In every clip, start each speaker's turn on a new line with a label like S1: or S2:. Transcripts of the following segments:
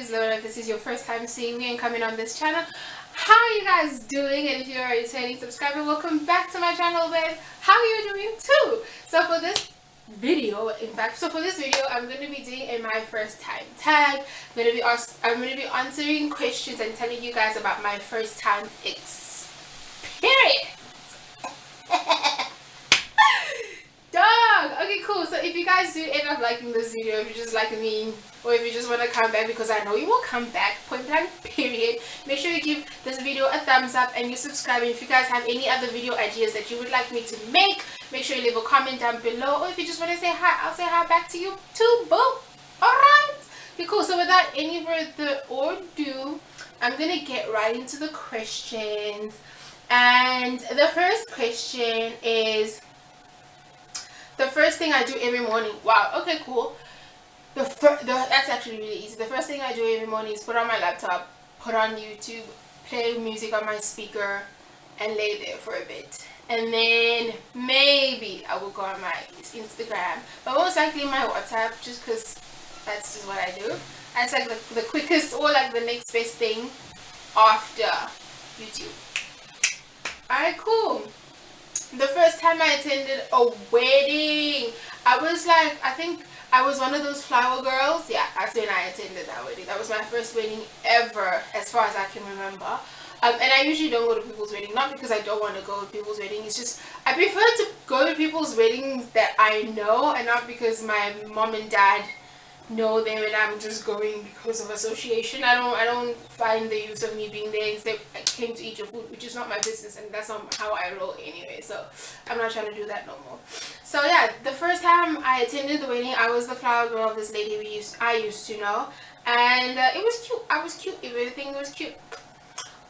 S1: is Lola. If this is your first time seeing me and coming on this channel, how are you guys doing? And if you're a returning subscriber, welcome back to my channel, babe. How are you doing too? So for this video, I'm going to be doing a my first time tag. I'm going to be answering questions and telling you guys about my first time experience. Dog! Okay, cool. So if you guys do end up liking this video, if you just like me, or if you just want to come back, because I know you will come back, point blank period, make sure you give this video a thumbs up and you subscribe. And if you guys have any other video ideas that you would like me to make sure you leave a comment down below. Or if you just want to say hi, I'll say hi back to you too, boo. Alright? Okay, cool. So without any further ado, I'm gonna get right into the questions. And the first question is, the first thing I do every morning. Wow, okay, cool. That's actually really easy. The first thing I do every morning is put on my laptop, put on YouTube, play music on my speaker, and lay there for a bit. And then maybe I will go on my Instagram, but most likely my WhatsApp, just because that's just what I do. That's like the quickest or like the next best thing after YouTube. Alright, cool. The first time I attended a wedding, I think I was one of those flower girls. Yeah, that's when I attended that wedding. That was my first wedding ever, as far as I can remember. And I usually don't go to people's weddings, not because I don't want to go to people's weddings. It's just I prefer to go to people's weddings that I know, and not because my mom and dad know them and I'm just going because of association. I don't find the use of me being there, except I came to eat your food, which is not my business, and that's not how I roll anyway, so I'm not trying to do that no more. So yeah, the first time I attended the wedding, I was the flower girl of this lady I used to know, and it was cute. I was cute. Everything was cute.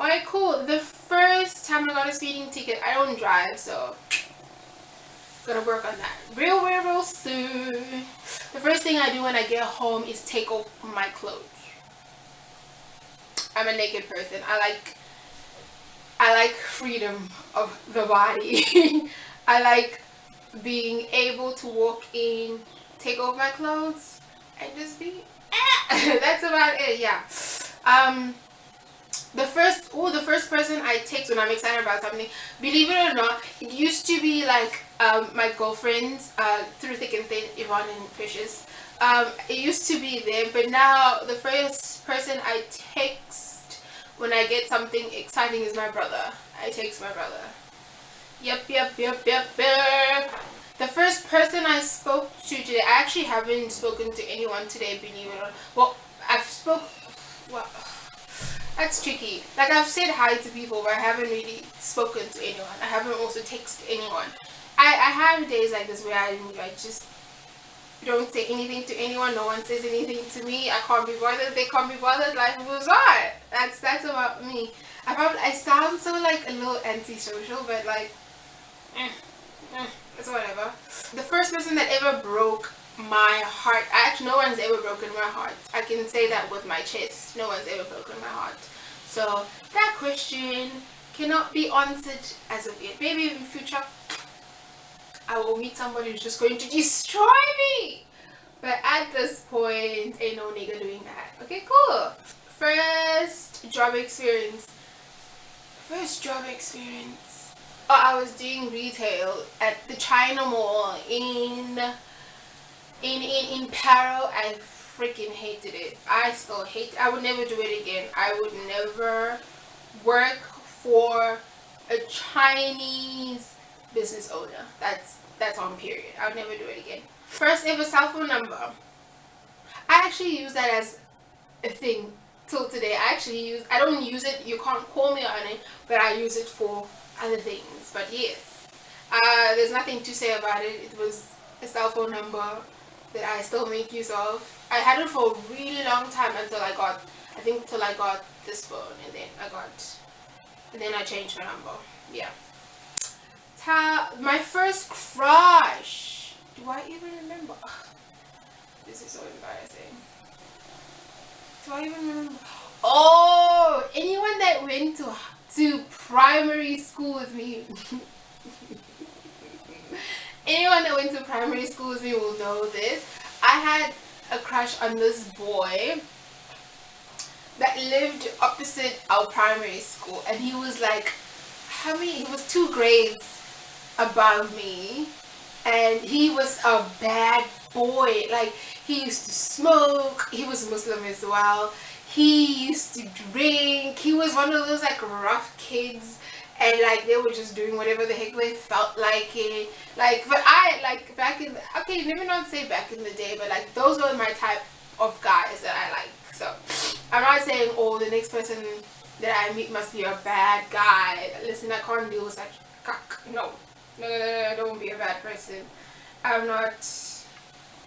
S1: Alright, cool. The first time I got a speeding ticket, I don't drive, so gonna work on that real soon. The first thing I do when I get home is take off my clothes. I'm a naked person. I like freedom of the body. I like being able to walk in, take off my clothes, and just be that's about it. Yeah. The first person I text when I'm excited about something, believe it or not, it used to be like my girlfriends, through thick and thin, Yvonne and Precious. It used to be them, but now the first person I text when I get something exciting is my brother. I text my brother. Yep. The first person I spoke to today, I actually haven't spoken to anyone today, believe it or not. Well, that's tricky. Like, I've said hi to people, but I haven't really spoken to anyone. I haven't also texted anyone. I have days like this where I just don't say anything to anyone. No one says anything to me. I can't be bothered. They can't be bothered. Life moves on. That's about me. I sound so like a little antisocial, but like, it's whatever. The first person that ever broke my heart, actually no one's ever broken my heart. I can say that with my chest. No one's ever broken my heart. So that question cannot be answered as of yet. Maybe in the future I will meet somebody who's just going to destroy me, but at this point ain't no nigga doing that. Okay, cool. First job experience. Oh, I was doing retail at the China Mall in Paro. I freaking hated it. I still hate it. I would never do it again. I would never work for a Chinese business owner. That's on period. I would never do it again. First ever cell phone number. I actually use that as a thing till today. I don't use it, you can't call me on it, but I use it for other things. But yes, there's nothing to say about it. It was a cell phone number that I still make use of. I had it for a really long time until I got this phone, and then I changed my number. Yeah. My first crush. Do I even remember? This is so embarrassing. Do I even remember? Oh, anyone that went to primary school with me. Anyone that went to primary school with me will know this. I had a crush on this boy that lived opposite our primary school, and he was like, he was 2 grades above me, and he was a bad boy. Like, he used to smoke, he was Muslim as well, he used to drink, he was one of those like rough kids, and like they were just doing whatever the heck they felt like it. Like, but I like back in okay, maybe not say back in the day, but like those were my type of guys that I like. So I'm not saying, oh, the next person that I meet must be a bad guy. Listen, I can't deal with such cock. No, don't be a bad person. I'm not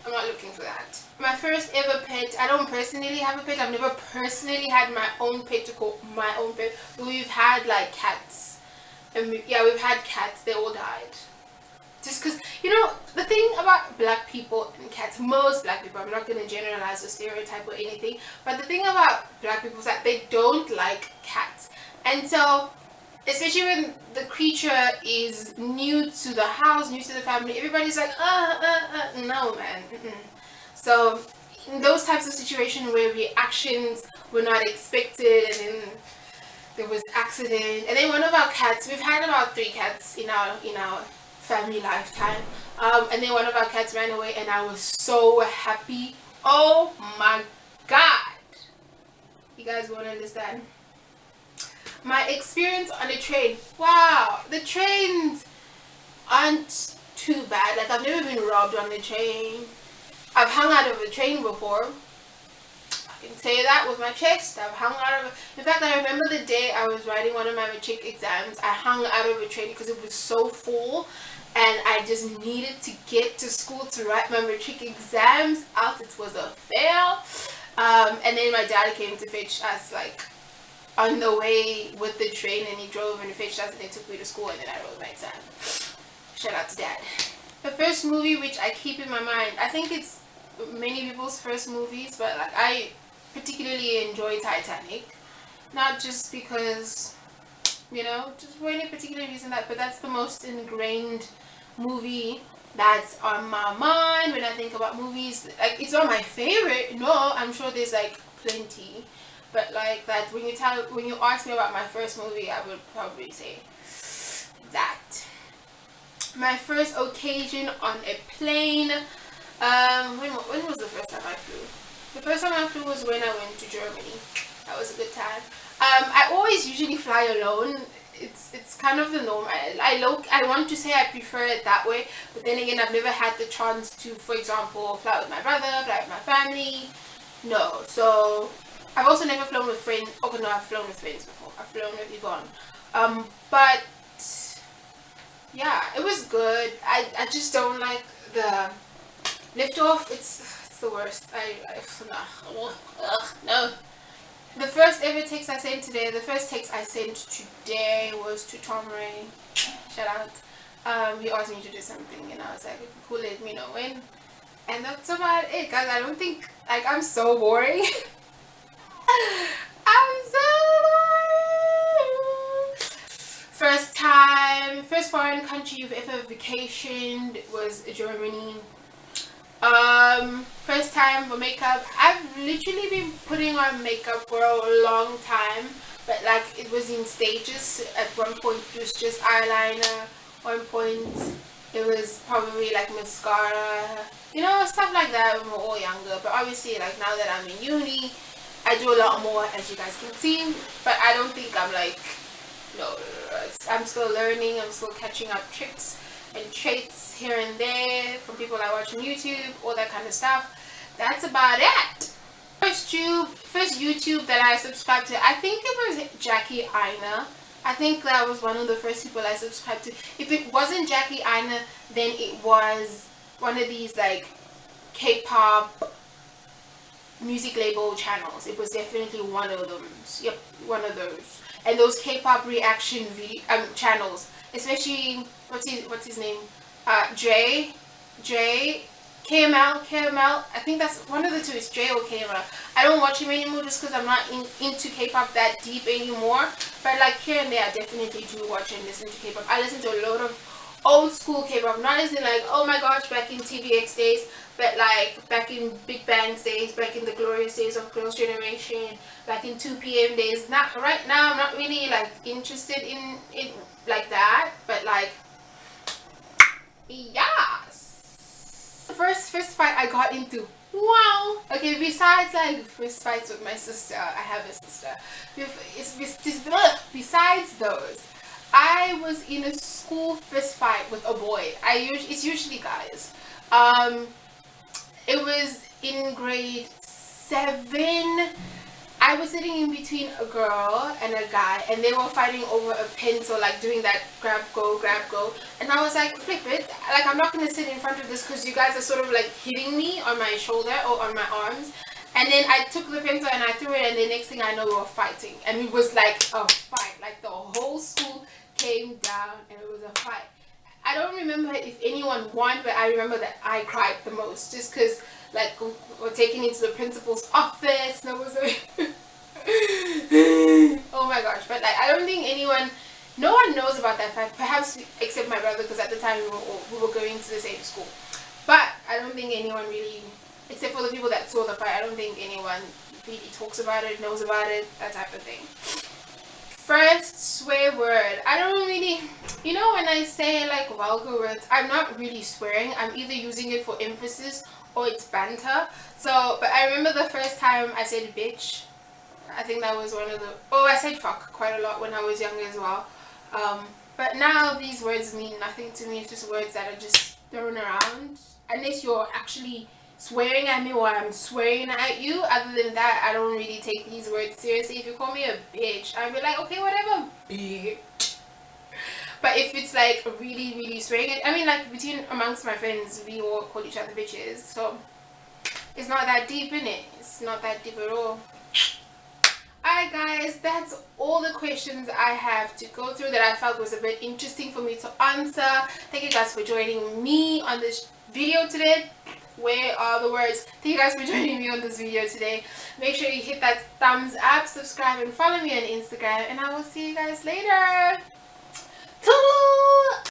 S1: looking for that. My first ever pet, I don't personally have a pet. I've never personally had my own pet to call my own pet. But we've had like cats. And we've had cats. They all died. Just because, you know, the thing about black people and cats, most black people, I'm not going to generalize or stereotype or anything, but the thing about black people is that they don't like cats. And so, especially when the creature is new to the house, new to the family, everybody's like, no, man. So, in those types of situations where reactions were not expected, and then there was accident, and then one of our cats, we've had about 3 cats in our family lifetime, and then one of our cats ran away, and I was so happy. Oh my god, you guys won't understand my experience on the train. Wow, the trains aren't too bad. Like, I've never been robbed on the train. I've hung out of a train before, I can say that with my chest. I've hung out of in fact, I remember the day I was writing one of my matric exams, I hung out of a train because it was so full, and I just needed to get to school to write my matric exams, else it was a fail. And then my dad came to fetch us, like, on the way with the train, and he drove and fetched us, and they took me to school, and then I wrote my exam. Shout out to Dad. The first movie which I keep in my mind, I think it's many people's first movies, but like, I particularly enjoy Titanic. Not just because, you know, just for any particular reason, but that's the most ingrained movie that's on my mind when I think about movies. Like, it's not my favorite, no, I'm sure there's like plenty, but like that, when you ask me about my first movie, I would probably say that. My first occasion on a plane, when was the first time I flew? The first time I flew was when I went to Germany. That was a good time. I always usually fly alone. It's kind of the norm. I want to say I prefer it that way, but then again, I've never had the chance to, for example, fly with my brother, fly with my family. No. So I've also never flown with friends. Okay, no, I've flown with friends before. I've flown with Yvonne. But yeah, it was good. I just don't like the liftoff. It's the worst. No. The first ever text I sent today, the first text I sent today was to Tom Ray. Shout out. He asked me to do something, and I was like, cool, let me know when. And that's about it, guys. I don't think, like, I'm so boring. I'm so boring. First foreign country you've ever vacationed was Germany. First time for makeup, I've literally been putting on makeup for a long time, but like it was in stages. At one point it was just eyeliner, one point it was probably like mascara, you know, stuff like that when we were all younger. But obviously, like, now that I'm in uni, I do a lot more, as you guys can see, but I don't think I'm like, no, I'm still learning, I'm still catching up tricks and traits here and there from people I watch on YouTube, all that kind of stuff. That's about it. First YouTube that I subscribed to, I think it was Jackie Aina. I think that was one of the first people I subscribed to. If it wasn't Jackie Aina, then it was one of these like K-pop music label channels. It was definitely one of them. Yep, one of those. And those K-pop reaction video channels, especially what's his name? KML. I think that's one of the two, is Jay or KML. I don't watch him anymore just because I'm not into K-pop that deep anymore. But like here and there, I definitely do watch and listen to K-pop. I listen to a lot of old school K-pop, not as in like, oh my gosh, back in TVX days, but like back in Big Bang's days, back in the glorious days of Girls' Generation, back in 2PM days. Not right now, I'm not really like interested in it like that, but like, yes. The first fist fight I got into. Wow. Okay, besides like fist fights with my sister, I have a sister. Besides those, I was in a school fist fight with a boy. It's usually guys. It was in grade 7. I was sitting in between a girl and a guy, and they were fighting over a pencil, like doing that grab go. And I was like, flip it, like I'm not gonna sit in front of this because you guys are sort of like hitting me on my shoulder or on my arms. And then I took the pencil and I threw it, and the next thing I know, we were fighting, and it was like a fight. Like the whole school came down, and it was a fight. I don't remember if anyone won, but I remember that I cried the most, just because like we're taken into the principal's office, and I was like, oh my gosh. But like, I don't think no one knows about that fight, perhaps except my brother, because at the time we were going to the same school. But I don't think anyone really, except for the people that saw the fight, I don't think anyone really talks about it, knows about it, that type of thing. First swear word. I don't really, you know, when I say like vulgar words, I'm not really swearing. I'm either using it for emphasis or it's banter. So, but I remember the first time I said bitch. I think that was one of the, I said fuck quite a lot when I was younger as well. But now these words mean nothing to me. It's just words that are just thrown around. Unless you're actually swearing at me or I'm swearing at you. Other than that, I don't really take these words seriously. If you call me a bitch, I'll be like, okay, whatever, bitch. But if it's like really swearing, I mean, like amongst my friends, we all call each other bitches, so it's not that deep, in it. It's not that deep at all. Alright guys, that's all the questions I have to go through that I felt was a bit interesting for me to answer. Thank you guys for joining me on this video today. Where are the words? Thank you guys for joining me on this video today. Make sure you hit that thumbs up, subscribe, and follow me on Instagram, and I will see you guys later. Toodaloo!